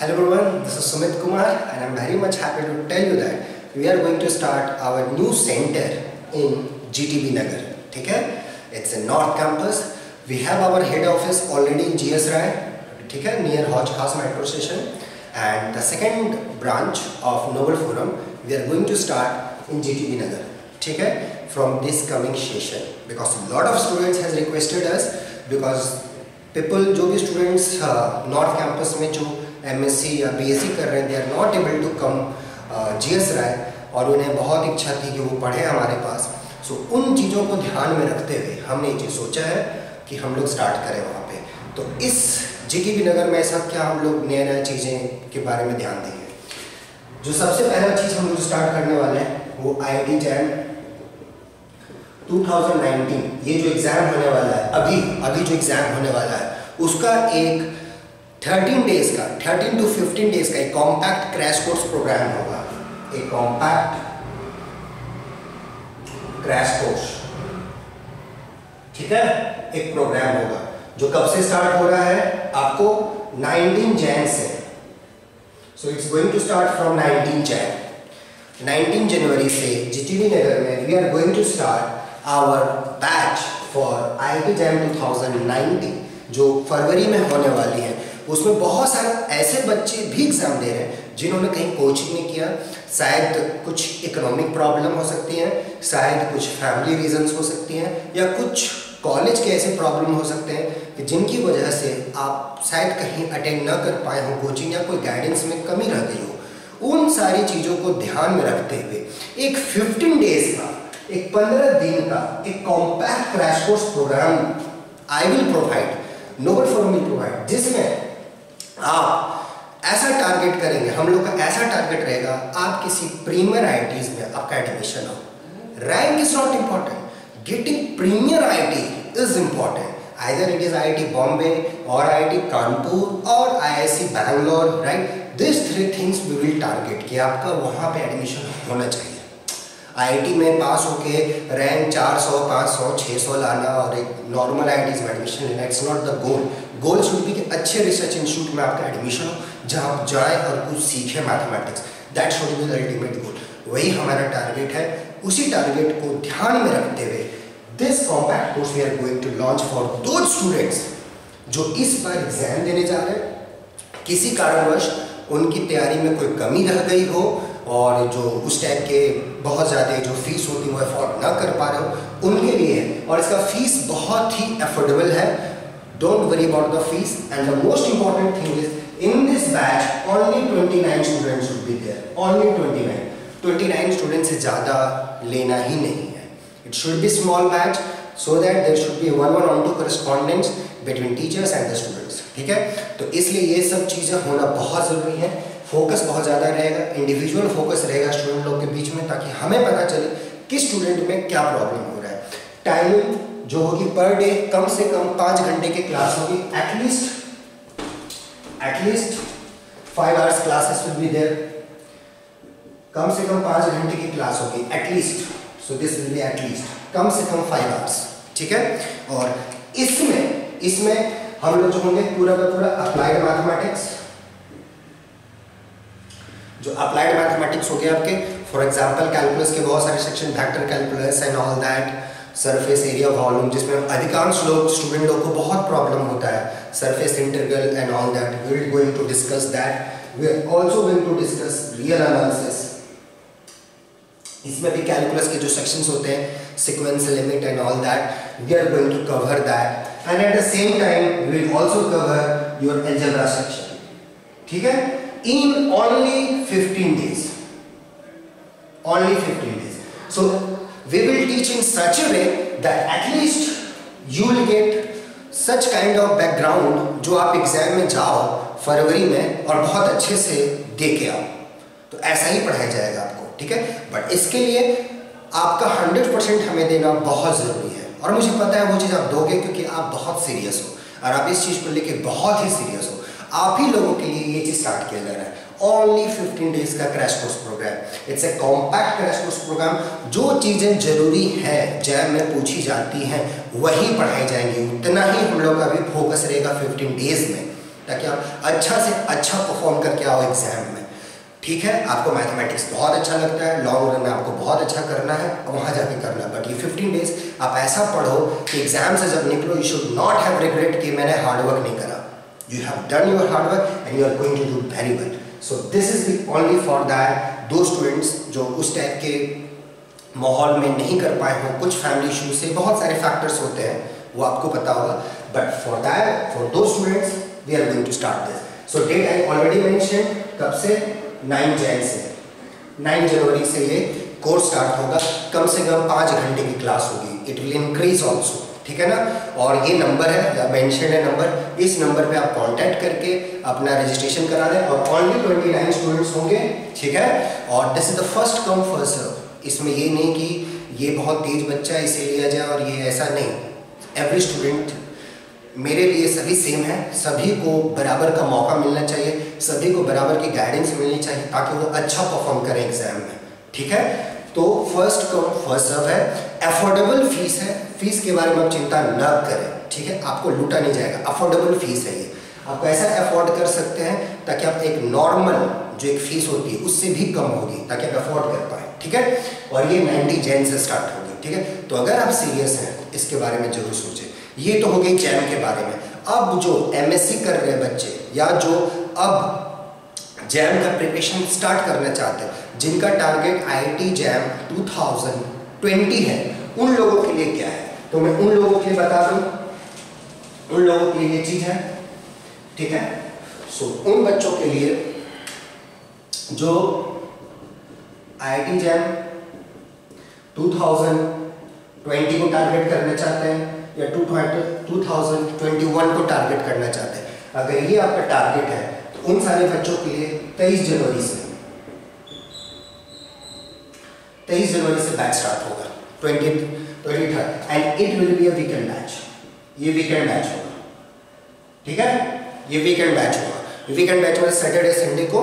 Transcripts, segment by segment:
Hello everyone, this is Sumit Kumar and I'm very much happy to tell you that we are going to start our new center in GTB Nagar. ठीक है? It's in North Campus. We have our head office already in GS Rai, ठीक है, near Hoj Khas Metro Station. And the second branch of Noble Forum we are going to start in GTB Nagar. ठीक है? From this coming session, because a lot of students has requested us, because people जो भी students North Campus में जो MSc या BSc कर रहे हैं, they are not able to come GS Rai और उन्हें बहुत इच्छा थी कि वो पढ़े हमारे पास. सो उन चीज़ों को ध्यान में रखते हुए हमने ये चीज़ सोचा है कि हम लोग स्टार्ट करें वहाँ पे. तो इस GTB नगर में ऐसा क्या हम लोग नए नए चीज़ें के बारे में ध्यान देंगे. जो सबसे पहला चीज़ हम लोग स्टार्ट करने वाले हैं वो IIT JAM 2019, ये जो एग्ज़ाम होने वाला है अभी जो एग्ज़ाम होने वाला है उसका एक 13 to 15 डेज का एक कॉम्पैक्ट क्रैश कोर्स प्रोग्राम होगा. एक कॉम्पैक्ट क्रैश कोर्स, ठीक है, एक प्रोग्राम होगा जो कब से स्टार्ट हो रहा है आपको 19 जैन से. So it's going to start from 19 जनवरी से GTB नगर में we are going to start our batch for IIT JAM 2019 जो फरवरी में होने वाली है. उसमें बहुत सारे ऐसे बच्चे भी एग्ज़ाम दे रहे हैं जिन्होंने कहीं कोचिंग नहीं किया, शायद कुछ इकोनॉमिक प्रॉब्लम हो सकती है, शायद कुछ फैमिली रीजंस हो सकती हैं, या कुछ कॉलेज के ऐसे प्रॉब्लम हो सकते हैं कि जिनकी वजह से आप शायद कहीं अटेंड ना कर पाए हो कोचिंग, या कोई गाइडेंस में कमी रह गई हो. उन सारी चीज़ों को ध्यान में रखते हुए एक 15 डेज का, एक 15 दिन का एक compact crash course program I will provide, Noble Forum will provide, जिसमें आप ऐसा टारगेट करेंगे, हम लोग का ऐसा टारगेट रहेगा, आप किसी प्रीमियर IITs में आपका एडमिशन हो. Rank is not important, getting premier IIT is important. Either it is IIT Bombay और IIT कानपुर और IIC Bangalore, right. This 3 things we will target कि आपका वहाँ पे एडमिशन होना चाहिए. IIT में पास होके रैंक 400, 500, 600 लाना और एक नॉर्मल IITs में एडमिशन लेना, it's not the goal. Goal should be कि अच्छे रिसर्च इंस्टीट्यूट में आपका एडमिशन हो जहाँ आप जाएँ और कुछ सीखें mathematics. That should be the ultimate goal. वही हमारा टारगेट है. उसी टारगेट को ध्यान में रखते हुए this compact course we are going to launch for those students जो इस बार एग्जाम देने जा रहे हैं, किसी कारणवश उनकी तैयारी में कोई कमी रह गई हो और जो उस टाइप के बहुत ज़्यादा जो फीस होती है वो अफोर्ड ना कर पा रहे हो, उनके लिए है. और इसका फीस बहुत ही अफोर्डेबल है. Don't worry about the fees. And the most important thing is in this batch only 29 students should be there. Only 29 students से ज़्यादा लेना ही नहीं है. It should be small batch so that there should be 1-1-1-2 correspondence between teachers and the students. ठीक है, तो इसलिए ये सब चीज़ें होना बहुत ज़रूरी है. फोकस बहुत ज़्यादा रहेगा, इंडिविजुअल फोकस रहेगा स्टूडेंट लोग के बीच में, ताकि हमें पता चले कि स्टूडेंट में क्या प्रॉब्लम हो रहा है. टाइमिंग जो होगी पर डे कम से कम 5 घंटे की क्लास होगी. At least 5 hours classes will be there. कम से कम 5 घंटे की क्लास होगी at least. So this will be at least कम से कम 5 आवर्स. ठीक है, और इसमें हम लोग जो होंगे पूरा का पूरा अप्लाइड मैथमेटिक्स, जो अप्लाइड मैथमेटिक्स हो गया आपके, फॉर एग्जांपल कैलकुलस के बहुत सारे section, vector calculus and all that, surface area volume, जिसमें अधिकांश लोग स्टूडेंट लोग को बहुत प्रॉब्लम होता है, surface integral and all that. We are going to discuss that. We are also going to discuss real analysis. इसमें भी कैलकुलस के जो सेक्शंस होते हैं, sequence, limit and all that, we are going to cover that. And at the same time we will also cover your algebra section. ठीक है, in only 15 days. Only 15 days. So we will teach in such a way that at least you will get such kind of background जो आप exam में जाओ फरवरी में और बहुत अच्छे से दे के आओ. तो ऐसा ही पढ़ाया जाएगा आपको. ठीक है, बट इसके लिए आपका 100% हमें देना बहुत ज़रूरी है. और मुझे पता है वो चीज़ आप दोगे क्योंकि आप बहुत सीरियस हो और आप इस चीज़ को लेके बहुत ही सीरियस हो. आप ही लोगों के लिए ये चीज़ स्टार्ट किया जा रहा है. ओनली 15 डेज का crash course program. It's a compact crash course program. जो चीज़ें जरूरी है जैम में पूछी जाती हैं वही पढ़ाई जाएंगी. उतना ही हम लोग का भी फोकस रहेगा 15 डेज में. ताकि आप अच्छा से अच्छा परफॉर्म करके आओ एग्जाम में। ठीक है, आपको मैथमेटिक्स बहुत अच्छा लगता है, लॉन्ग रन में आपको बहुत अच्छा करना है, वहाँ जाके करना है, बट ये 15 डेज आप ऐसा पढ़ो कि एग्जाम से जब निकलो you should not have regret कि मैंने हार्डवर्क नहीं करा। You have done your hard work and you are going to do very well. So this is the only for that those students जो उस टाइप के माहौल में नहीं कर पाए हो, कुछ फैमिली इशू से, बहुत सारे फैक्टर्स होते हैं वो आपको पता होगा, but for that for those students we are going to start this. So date I already mention, कब से? 9 जैन से, 9 जनवरी से ये कोर्स स्टार्ट होगा। कम से कम 5 घंटे की क्लास होगी, इट विल इंक्रीज ऑल्सो, ठीक है ना। और ये नंबर है, मेंशन है नंबर, इस नंबर पे आप कांटेक्ट करके अपना रजिस्ट्रेशन करा दें और ओनली 29 स्टूडेंट्स होंगे, ठीक है। और this is the first come first serve. इसमें ये नहीं कि ये बहुत तेज बच्चा है इसे लिया जाए और ये ऐसा नहीं। एवरी स्टूडेंट मेरे लिए सभी सेम है, सभी को बराबर का मौका मिलना चाहिए, सभी को बराबर की गाइडेंस मिलनी चाहिए ताकि वो अच्छा परफॉर्म करें एग्जाम में, ठीक है। तो फर्स्ट कम फर्स्ट सर्व है, अफोर्डेबल फीस है, फीस के बारे में आप चिंता न करें, ठीक है। आपको लूटा नहीं जाएगा, अफोर्डेबल फीस है ये, आप कैसा अफोर्ड कर सकते हैं ताकि आप एक नॉर्मल जो एक फीस होती है उससे भी कम होगी ताकि आप अफोर्ड कर पाए, ठीक है। और ये 90 जैन से स्टार्ट होगी, ठीक है। तो अगर आप सीरियस हैं इसके बारे में जरूर सोचें। ये तो हो गई जैम के बारे में। अब जो एमएससी कर रहे बच्चे या जो अब जैम का प्रिपरेशन स्टार्ट करना चाहते हैं, जिनका टारगेट आईआईटी जैम 2020 है, उन लोगों के लिए क्या है तो मैं उन लोगों के लिए बता दूं। उन लोगों के लिए ये चीज है, ठीक है। सो उन बच्चों के लिए जो आईआईटी जैम 2020 को टारगेट करना चाहते हैं या 2021 को टारगेट करना चाहते हैं, अगर ये आपका टारगेट है तो उन सारे बच्चों के लिए 23 जनवरी से बैच स्टार्ट होगा, 23 and it will be a weekend batch. ये वीकेंड बैच होगा, ठीक है। ये वीकेंड बैच होगा। वीकेंड बैच में सैटरडे संडे को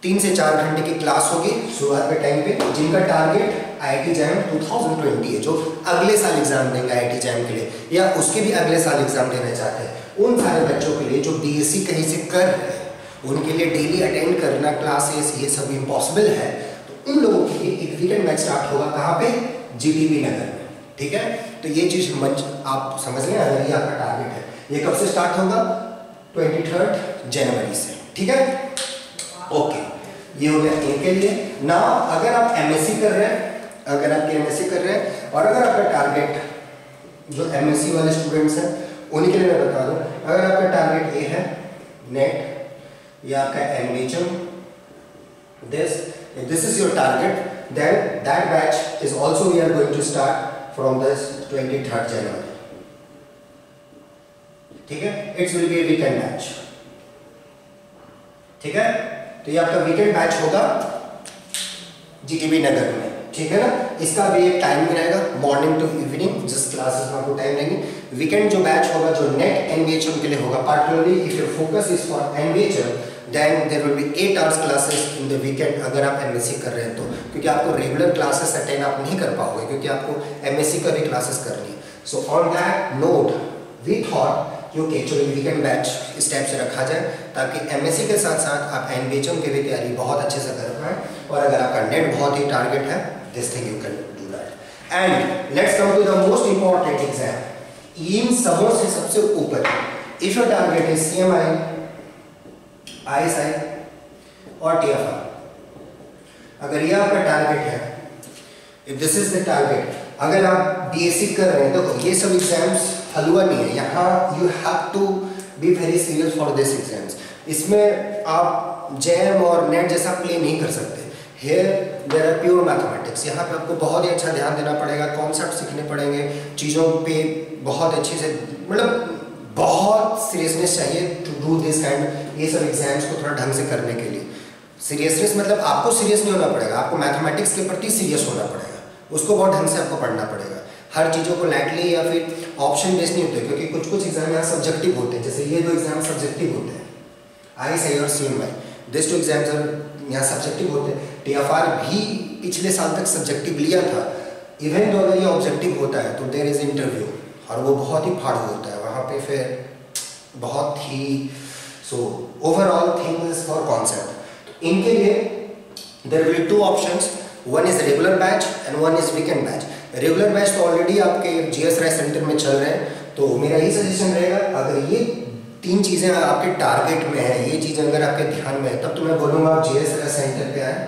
3 से 4 घंटे की क्लास होगी शुरुआत के टाइम पे, जिनका टारगेट आईआईटी जैम 2020 है, जो अगले साल एग्जाम देंगे आईआईटी जैम के लिए या उसके भी अगले साल एग्जाम देना चाहते हैं, उन सारे बच्चों के लिए जो बीएससी कहीं से कर रहे हैं, उनके लिए डेली अटेंड करना क्लासेस ये सब इम्पॉसिबल है। तो उन लोगों के लिए एक वीकेंड बैच स्टार्ट होगा, कहाँ पे? जीटीबी नगर में, ठीक है। तो ये चीज आप समझ लें, अगर ये आपका टारगेट है। ये कब से स्टार्ट होगा? 23 जनवरी से, ठीक है। ओके, ये हो गया इनके लिए ना। अगर आप एमएससी कर रहे हैं, अगर आपके एमएससी कर रहे हैं और अगर आपका टारगेट जो एमएससी वाले स्टूडेंट्स हैं उन्हीं के लिए मैं बता दूं, अगर आपका टारगेट ये है नेट या आपका MHM, this is your target, then that batch is also we are going to start from this 23rd January, ठीक है। It will be a weekend batch, ठीक है। तो ये आपका वीकेंड बैच होगा जीटीबी नगर में, ठीक है ना। इसका भी एक टाइम भी रहेगा, मॉर्निंग टू इवनिंग, जिस क्लासेस में आपको टाइम लेंगे। वीकेंड जो बैच होगा जो नेट एनवीएचएम के लिए होगा, particularly if your focus is for NVHM then there will be 8 hours classes in the weekend, अगर आप एमएससी कर रहे हैं तो, क्योंकि आपको रेगुलर क्लासेस अटेंड आप नहीं कर पाओगे क्योंकि आपको एमएससी का भी क्लासेस करनी है। So on that note we thought क्योंकि एक्चुअली वीकेंड बैच इस टाइप से रखा जाए ताकि एमएससी के साथ साथ आप एनवीएचएम की भी तैयारी बहुत अच्छे से कर पाएँ। और अगर आपका नेट बहुत ही टारगेट है, this thing you can do that. And let's come to the most important exam, इन सबों से सबसे ऊपर, if your target is CMI, ISI और टीएफआर, अगर ये आपका टारगेट है, if this is the target, अगर आप बीएससी कर रहे हैं, देखो ये सब एग्जाम्स हलवा नहीं है, यहाँ you have to be very serious for this exams. इसमें आप जैम और नेट जैसा प्ले नहीं कर सकते। Here there are pure mathematics, यहाँ पे आपको बहुत ही अच्छा ध्यान देना पड़ेगा, कॉन्सेप्ट सीखने पड़ेंगे, चीज़ों पे बहुत अच्छे से, मतलब बहुत सीरियसनेस चाहिए टू डू दिस काइंड, ये सब एग्जाम्स को थोड़ा ढंग से करने के लिए। सीरियसनेस मतलब आपको सीरियस नहीं होना पड़ेगा, आपको मैथमेटिक्स के प्रति सीरियस होना पड़ेगा, उसको बहुत ढंग से आपको पढ़ना पड़ेगा। हर चीज़ों को लाइटली या फिर ऑप्शन बेस्ड नहीं होते, क्योंकि कुछ कुछ एग्जाम यहाँ सब्जेक्टिव होते हैं, जैसे ये दो एग्जाम सब्जेक्टिव होते हैं, आईएसआई और CMI, this two exams are यहाँ सब्जेक्टिव होते हैं। टीएफआर भी पिछले साल तक सब्जेक्टिव लिया था, इवन तो अगर ये ऑब्जेक्टिव होता है तो देयर इज इंटरव्यू, और वो बहुत ही फाड़ू होता है, वहाँ पे फिर बहुत ही so overall thing is for concept. इनके लिए there will be two options, one is regular batch and one is weekend batch. Regular batch तो ऑलरेडी आपके जीएस राय सेंटर में चल रहे हैं, तो मेरा यही सजेशन रहेगा, अगर ये 3 चीज़ें आपके टारगेट में है, ये चीज़ें अगर आपके ध्यान में है, तब तो मैं बोलूँगा आप जीएस राय सेंटर पे आए,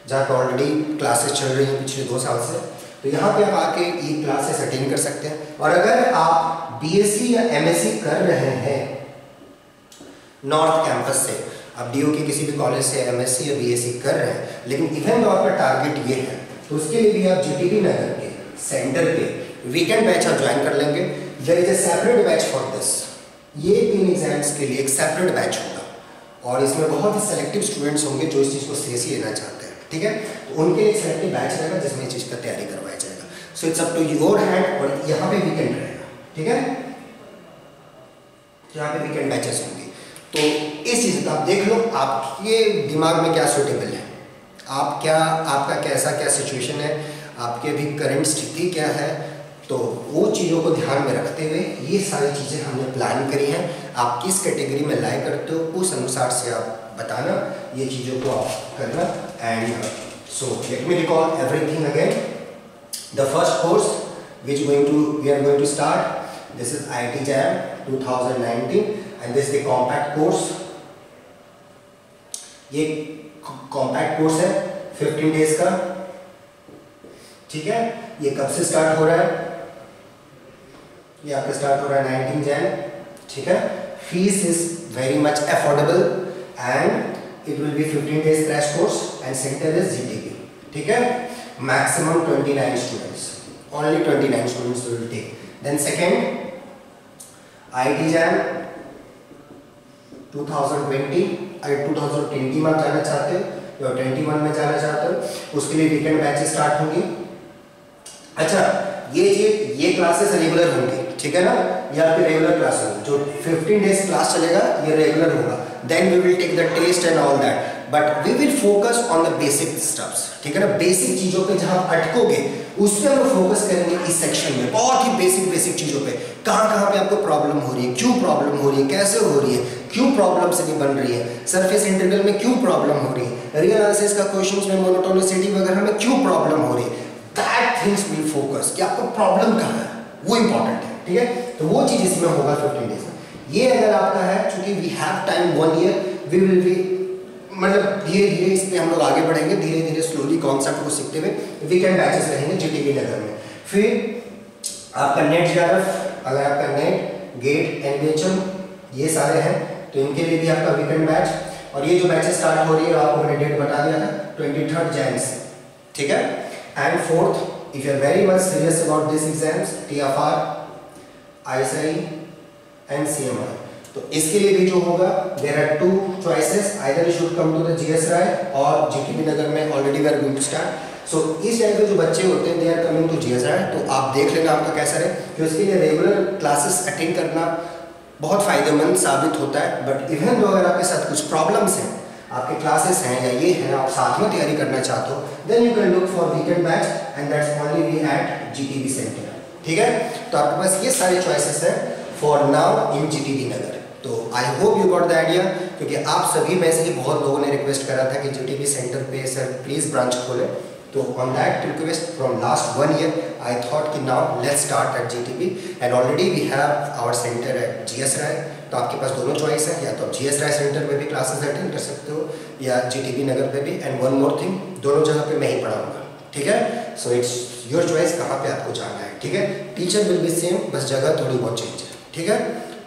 जहाँ पर ऑलरेडी क्लासेस चल रही हैं पिछले 2 साल से। तो यहाँ पे आप आके ये क्लासेस अटेंड कर सकते हैं। और अगर आप बीएससी या एमएससी कर रहे हैं नॉर्थ कैंपस से, आप डीयू के किसी भी कॉलेज से एमएससी या बीएससी कर रहे हैं, लेकिन इवेंट आपका टारगेट ये है, तो उसके लिए भी आप जीटीबी नगर के सेंटर पे वीकेंड बैच आप ज्वाइन कर लेंगे। There is a separate batch for this. ये 3 एग्जाम्स के लिए एक सेपरेट बैच होगा और इसमें बहुत ही सेलेक्टिव स्टूडेंट्स होंगे जो इस चीज़ को सीरियसली लेना चाहते हैं, ठीक है। तो उनके लिए एक सेलेक्टिव बैच रहेगा जिसमें इस चीज़ का तैयारी करवाया जाएगा। So it's up to your hand. और यहाँ पे वीकेंड रहेगा, ठीक है, यहाँ पे वीकेंड बैचेस होंगे। तो इस चीज़ को आप देख लो, आपके दिमाग में क्या सूटेबल है, आप क्या, आपका कैसा क्या सिचुएशन है, आपके अभी करंट स्थिति क्या है, तो वो चीज़ों को ध्यान में रखते हुए ये सारी चीज़ें हमने प्लान करी हैं। आप किस कैटेगरी में लाइक करते हो उस अनुसार से आप बताना, ये चीज़ों को आप करना। And so let me recall everything again. The first course which we are going to start, this is IIT JAM 2019 and this the compact course. ये कॉम्पैक्ट कोर्स है 15 डेज का, ठीक है। ये कब से स्टार्ट हो रहा है, ये आपका स्टार्ट हो रहा है 19 जैन, ठीक है। Fees is very much affordable and it will be 15 days crash course and centre is GTB, ठीक है। Maximum 29 students, only 29 students will take. Then second IIT JAM 2020, अगर 2020 में आप जाना चाहते हो या 21 में जाना चाहते हो, उसके लिए वीकेंड बैचेस स्टार्ट होंगी। अच्छा, ये क्लासेस रेगुलर होंगी, ठीक है ना, ये आपके रेगुलर क्लास होंगी। जो 15 डेज क्लास चलेगा ये रेगुलर होगा। Then we will take the test and all that, but we will focus on the basic stuffs, ठीक है ना। बेसिक चीज़ों पे जहाँ अटकोगे उस पर हम फोकस करेंगे इस सेक्शन में, बहुत ही बेसिक चीज़ों पे। कहाँ पे आपको प्रॉब्लम हो रही है, क्यों प्रॉब्लम हो रही है, कैसे हो रही है, क्यों प्रॉब्लम से नहीं बन रही है, सरफेस इंटीग्रल में क्यों प्रॉब्लम हो रही है, रियल एनालिसिस का क्वेश्चंस में मोनोटोनिसिटी वगैरह में क्यों प्रॉब्लम हो रही है, दैट थिंग्स विल फोकस कि आपको प्रॉब्लम कहाँ है, वो इंपॉर्टेंट है, ठीक है। तो वो चीज़ इसमें होगा 15 डेज में। ये अगर आपका है, चूंकि we have time 1 year, we will be, मतलब धीरे धीरे इस पे हम लोग आगे बढ़ेंगे, धीरे धीरे स्लोली कॉन्सेप्ट को सीखते हुए। वीकेंड बैचेस रहेंगे जीटीबी नगर में। फिर आपका नेट JRF, अगर आपका नेट गेट एनबीएचएम ये सारे हैं तो इनके लिए भी आपका वीकेंड बैच। और ये जो बैचेस स्टार्ट हो रही है आपको मैंने डेट बता दिया था 23 जैन से, ठीक है। And fourth, if you are very much serious about this exams, TFR, ISI and CMR, तो इसके लिए भी जो होगा there are 2 choices, either you should come to the GS Rai और जीटीबी नगर में already we are going to start. So इस type के जो बच्चे होते हैं they are coming to GS Rai, तो आप देख लेना आपका कैसा है, कि उसके लिए रेगुलर क्लासेस अटेंड करना बहुत फायदेमंद साबित होता है। बट इवन अगर आपके साथ कुछ प्रॉब्लम्स हैं, आपके क्लासेस हैं या ये है, आप साथ में तैयारी करना चाहते हो, then you can look for weekend batch and that's only we at GTB centre, ठीक है। तो आपके पास ये सारे चॉइसेस हैं for now in GTB Nagar. तो I hope you got the idea, क्योंकि आप सभी में से ही बहुत लोगों ने रिक्वेस्ट करा था कि जीटीबी सेंटर पे सर प्लीज़ ब्रांच खोलें। तो on that request from last 1 year I thought कि now let's start at GTB and already we have our centre at GS Rai. तो आपके पास दोनों चॉइस है, या तो आप GS राय सेंटर में भी क्लासेस अटेंड कर सकते हो या जीटीबी नगर पे भी। एंड वन मोर थिंग, दोनों जगह पे मैं ही पढ़ाऊँगा, ठीक है। सो इट्स योर चॉइस कहाँ पे आपको जाना है, ठीक है। टीचर विल बी सेम, बस जगह थोड़ी बहुत चेंज है, ठीक है।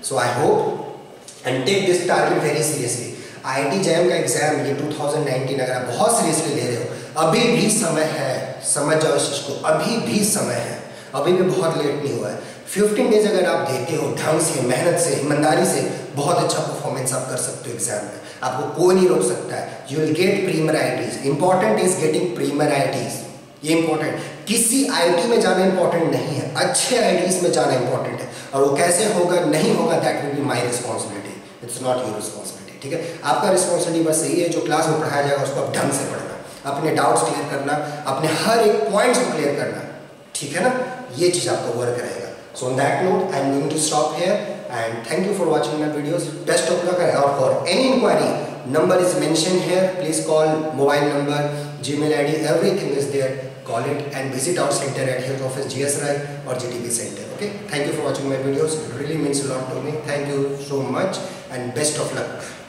So I hope and take this target very seriously. IIT JAM का एग्जाम ये 2019 अगर आप बहुत सीरियसली ले रहे हो, अभी भी समय है, समझ जाओ इस चीज़ को, अभी भी समय है, अभी भी बहुत लेट नहीं हुआ है। 15 डेज अगर आप देते हो ढंग से, मेहनत से, ईमानदारी से, बहुत अच्छा परफॉर्मेंस आप कर सकते हो एग्जाम में, आपको कोई नहीं रोक सकता है। यू विल गेट प्रीमराइटीज, इंपॉर्टेंट इज गेटिंग प्रीमराइटीज, ये इंपॉर्टेंट। किसी IIT में जाना इंपॉर्टेंट नहीं है, अच्छे IITs में जाना इंपॉर्टेंट है, और वो कैसे होगा नहीं होगा that will be my responsibility, it's not your responsibility, ठीक है। आपका रिस्पॉन्सिबिलिटी बस यही है, जो क्लास में पढ़ाया जाएगा उसको आप ढंग से पढ़ना, अपने डाउट्स क्लियर करना, अपने हर एक पॉइंट्स को क्लियर करना, ठीक है ना, ये चीज़ आपका वर्क रहेगा। So on that note I am going to stop here and thank you for watching my videos. Best of luck, or for any inquiry, number is mentioned here. Please call, mobile number, Gmail ID, everything is there. Call it and visit our center at Health Office GS Rai or GTB Center. Okay, thank you for watching my videos. It really means a lot to me. Thank you so much and best of luck.